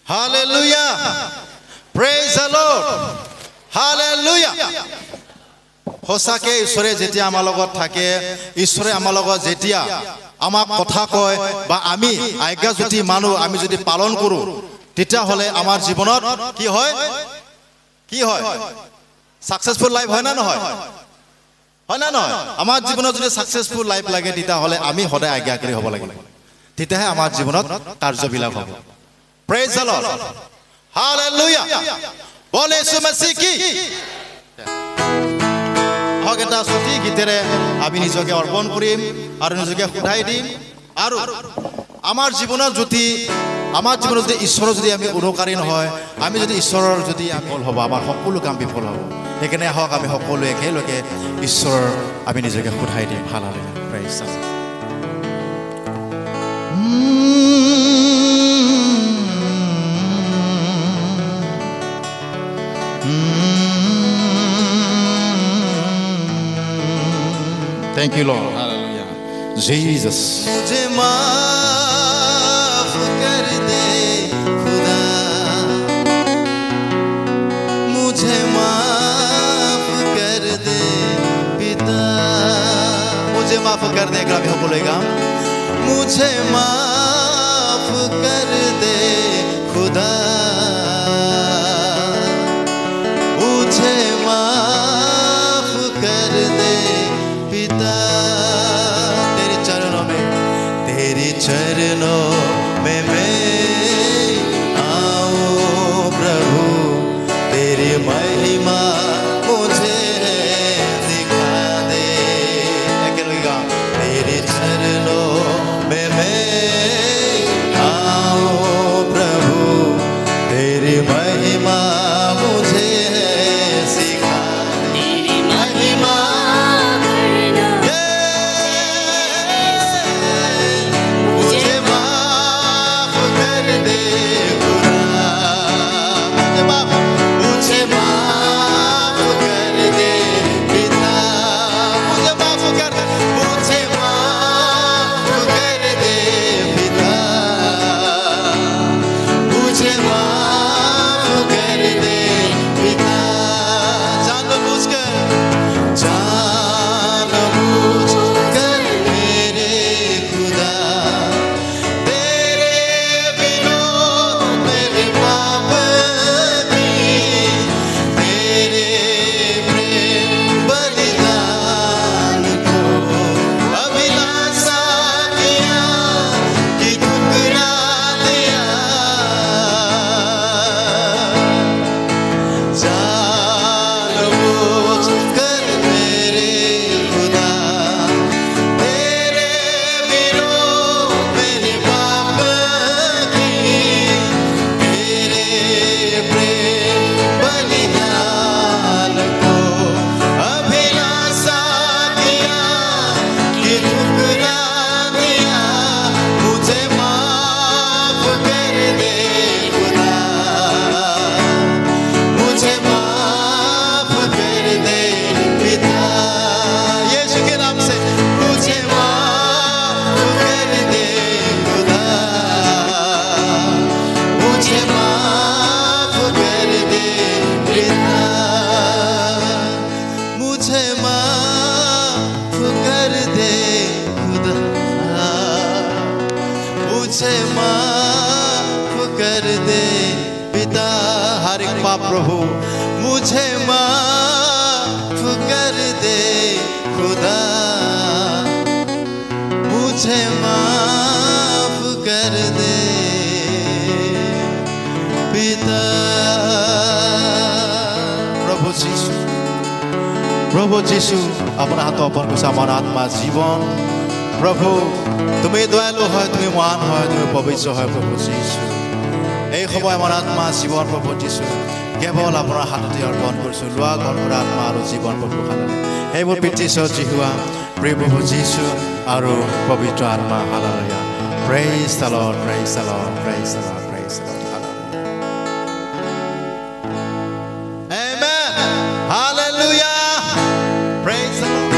Hallelujah. Praise the Lord. Hallelujah. Hosake Ishore jetia amar logot thake, Ishore amar logot jetia আমাক কথা কয় বা আমি আজ্ঞা যদি মানো আমি যদি পালন কৰো তেতিয়া হলে আমাৰ জীৱনত কি হয় সাকসেসফুল লাইফ হয় না নহয় হয় না নহয় আমাৰ জীৱনত যদি সাকসেসফুল লাইফ লাগে তেতিয়া হলে আমি সদায় আজ্ঞাকাৰী হ'ব লাগিব তেতিয়াহে আমাৰ জীৱনত কাৰ্যবিলাক হ'ব প্ৰেজ দ্য লৰ্ড হালেলুয়া বলে ইয়েশু মসিহ কি হগেটা সতি গীতেৰে আমি নিজকে অৰ্পণ কৰিম আৰু নিজকে খুদাই দিম আৰু আমাৰ জীৱনত যদি ঈশ্বৰৰ যদি আমি অনুকাৰী নহয় আমি যদি ঈশ্বৰৰ যদি আমি ফল হ'ব আমাৰ সকলো কাম বিফল হ'ব সেইকাৰণে হওক আমি সকলো একেলগে ঈশ্বৰৰ আমি নিজকে খুদাই দিম hallelujah praise the lord Thank you, Lord. Hallelujah. Jesus. मुझे माफ कर दे खुदा मुझे माफ कर दे पिता मुझे माफ कर दे एक भी बोलेगा मुझे माफ कर दे खुदा मुझे माफ कर दे चरणों में मैं आऊं प्रभु तेरी महिमा मुझे दिखा दे तेरे चरणों में मैं आऊं प्रभु तेरी महिमा मुझे सिखा तेरी महिमा प्रभु मुझे माफ कर दे खुदा मुझे माफ कर दे पिता प्रभु जीशु अपना हाथ अपन कुछ हमारा आत्मा जीवन प्रभु तुम्हें दयालु है तुम्हें महान है तुम्हें पवित्र है प्रभु जीशु এই সময় আমার আত্মা জীবন প্রভু যিশু কেবল আপোনাৰ হাততে অৰ্পণ কৰিছো লোৱা গণৰ আত্মা আৰু জীবন প্ৰভু হালেলুয়া এইবোৰ পিতৃশ্বৰ জিহুৱা প্ৰিয় প্ৰভু যিশু আৰু পবিত্ৰ আত্মা hallelujah praise the lord praise the lord praise the lord praise the lord amen hallelujah praise the lord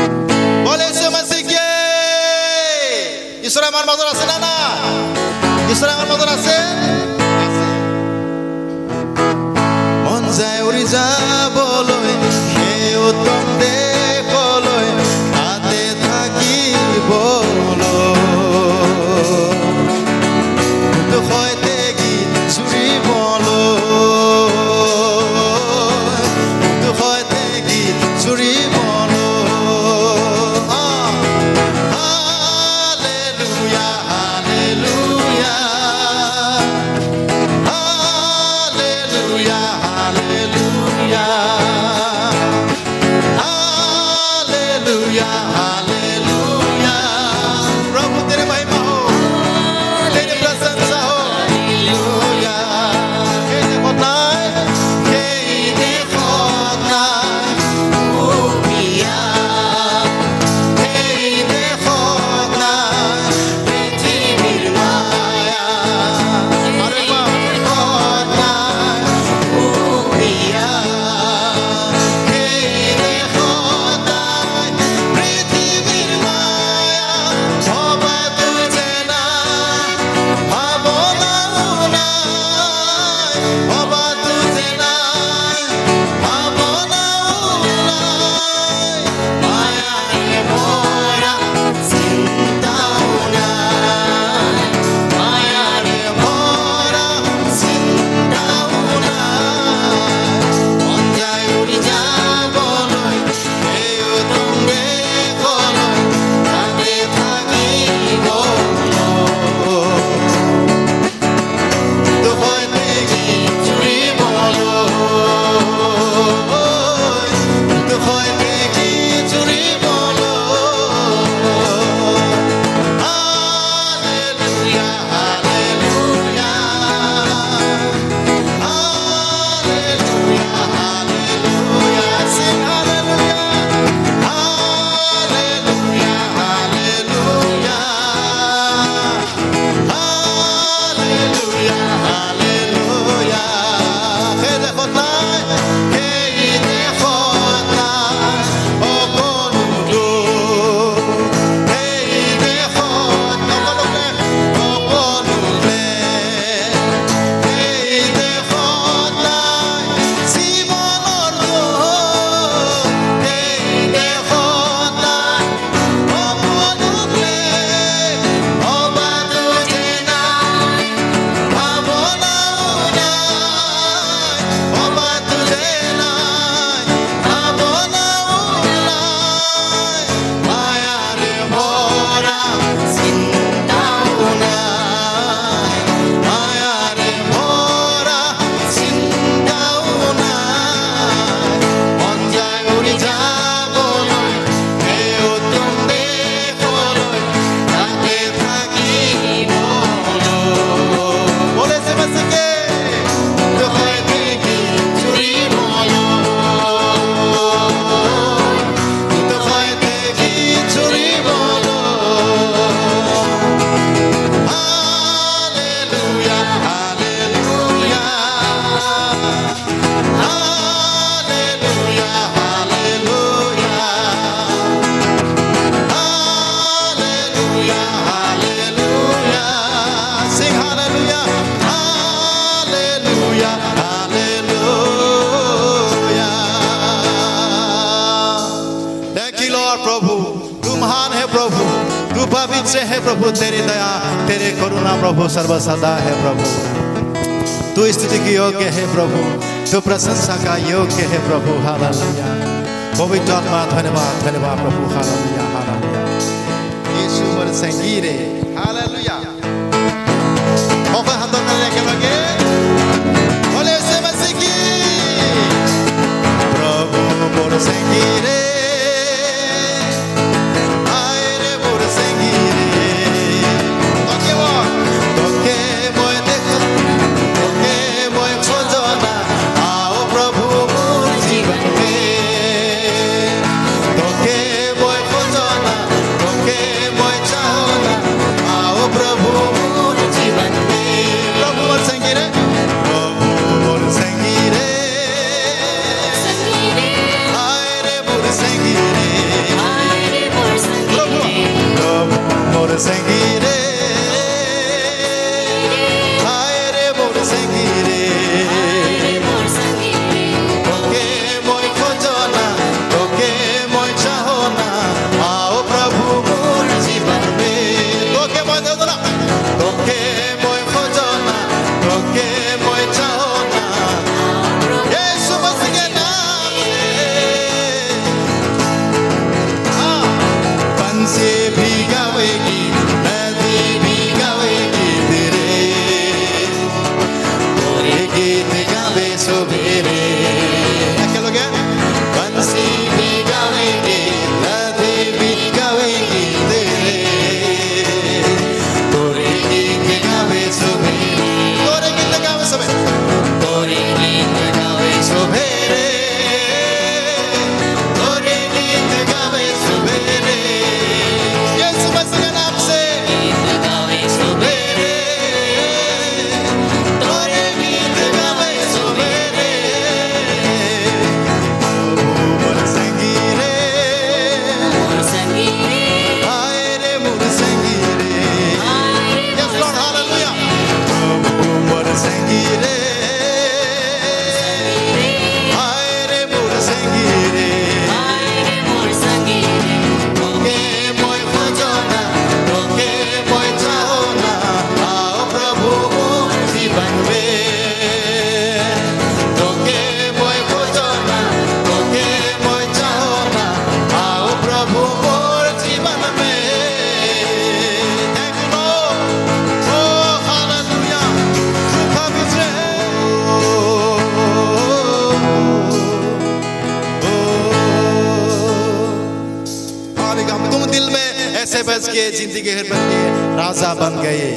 বলে ইয়েশু মসিহ কি ঈশ্বৰ আমাৰ মাজত আছে না ঈশ্বৰ আমাৰ মাজত আছে पवित्र है प्रभु, तेरी दया तेरे करुणा प्रभु सर्व सदा है प्रभु। तू स्तुति की योग्य है प्रभु, तू प्रशंसा का योग्य है प्रभु। हालेलुया। पवित्र आत्मा धन्यवाद धन्यवाद प्रभु। Hallelujah hallelujah. यीशु पर संगीरे। हालेलुया। ओके हाथों में लेके लगे बोले से मसीह की प्रभु मोर संगीरे। बस के जिंदगी बन गए, राजा बन गए।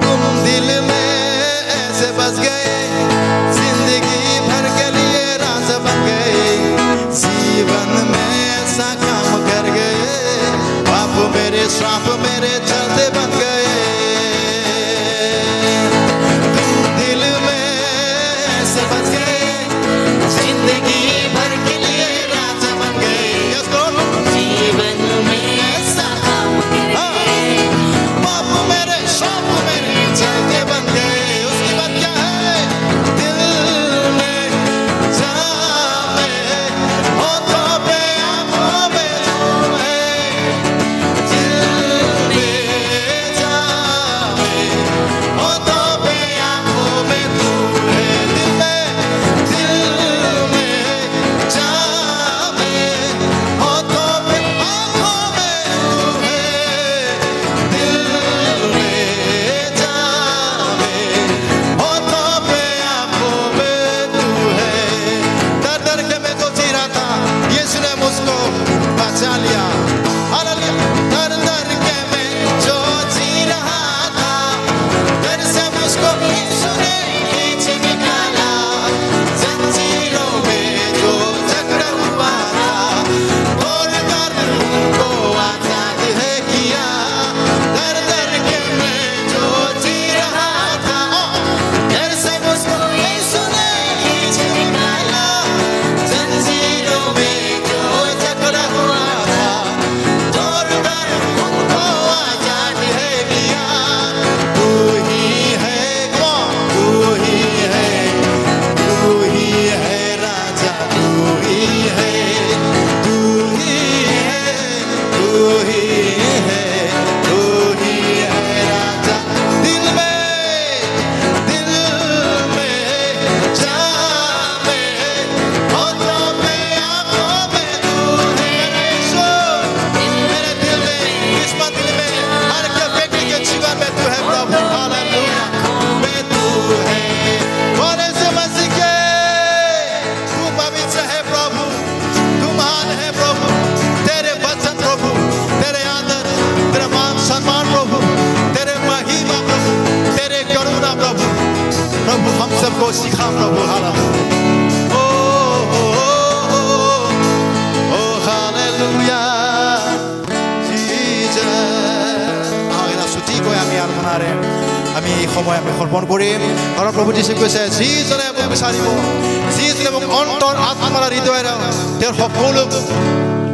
तुम दिल में ऐसे बस गए, जिंदगी भर के लिए राजा बन गए। जीवन में ऐसा काम कर गए, पाप मेरे श्राप मेरे चलते बन गए। तुम दिल में ऐसे बस गए, जिंदगी भर के लिए राजा बन गए। जीवन में पाप मेरे श्राप मेरे चलते बन गए। उसके बाद क्या है? प्रभु हम सबको सिखा प्रभु हालेलुया ओ हालेलुया जीसस आगे सुटी को আমি আরাধনাৰে আমি এই সময় আমি সমৰ্পণ কৰিম কাৰণ প্ৰভু যীশু কৈছে যিজনে মোক বিচাৰিব যিজনে মোক অন্তৰ আত্মাৰ হৃদয়েৰে তেওঁৰ সকলো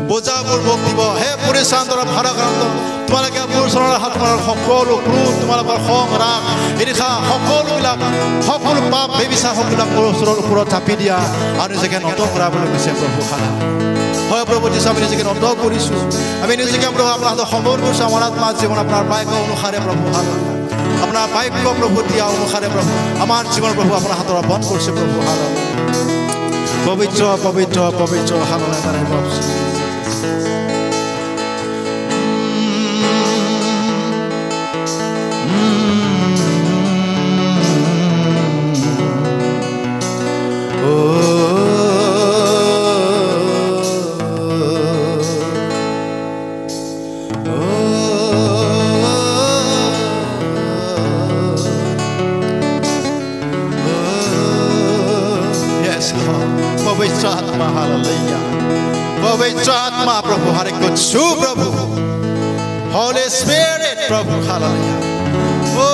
বোজাবোৰ মোক দিব হে পৰিচান্দৰ ভাৰাক্ৰান্ত তোমালোকে মোৰ ওচৰৰ হাতখনৰ সকলো ক্ৰোধ তোমালোকৰ খং ৰাগ ঈৰ্ষা সকলো পাপ বেবিচাৰ সকলোবিলাক মোৰ ওচৰৰ ওপৰত চাপি দিয়া আৰু নিজকে নত কৰাবলৈ কৈছে প্ৰভু খালা হয় প্ৰভু যীশু আমি নিজকে নত কৰিছোঁ আমি নিজকে প্ৰভু আপোনাৰ হাতত সমৰ্পণ কৰিছোঁ আমাৰ আত্মা জীৱন আপোনাৰ বাক্য অনুসাৰে প্ৰভু হালেলুয়া আপোনাৰ বাক্য প্ৰভু দিয়া অনুসাৰে প্ৰভু আমাৰ জীৱন প্ৰভু আপোনাৰ হাতত অৰ্পণ কৰিছে প্ৰভু হালেলুয়া পবিত্ৰ পবিত্ৰ পবিত্ৰ হালেলুয়া पवित्र आत्मा हालेलुया पवित्र आत्मा प्रभु हर एक को छू प्रभु होली स्पिरिट प्रभु हालेलुया ओ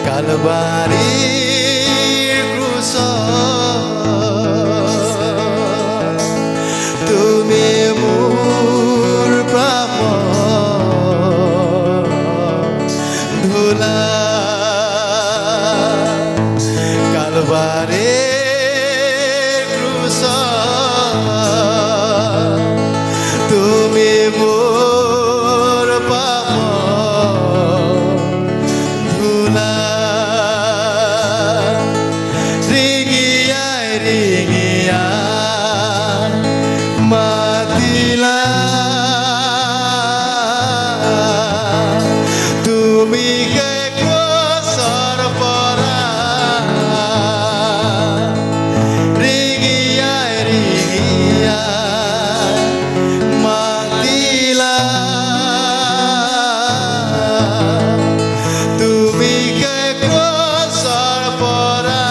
Kalvari क्रूस তুমি মোৰ প্রাপ ধুলা কালবারে ক্রুশ তুমি মোৰ পাপ ধুলা রিঙিয়ায় রিঙিয়া মাতিলা তুমি কে ক্রসর পরা রিঙিয়ায় রিঙিয়া মাতিলা তুমি কে ক্রসর পরা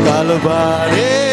Kalvari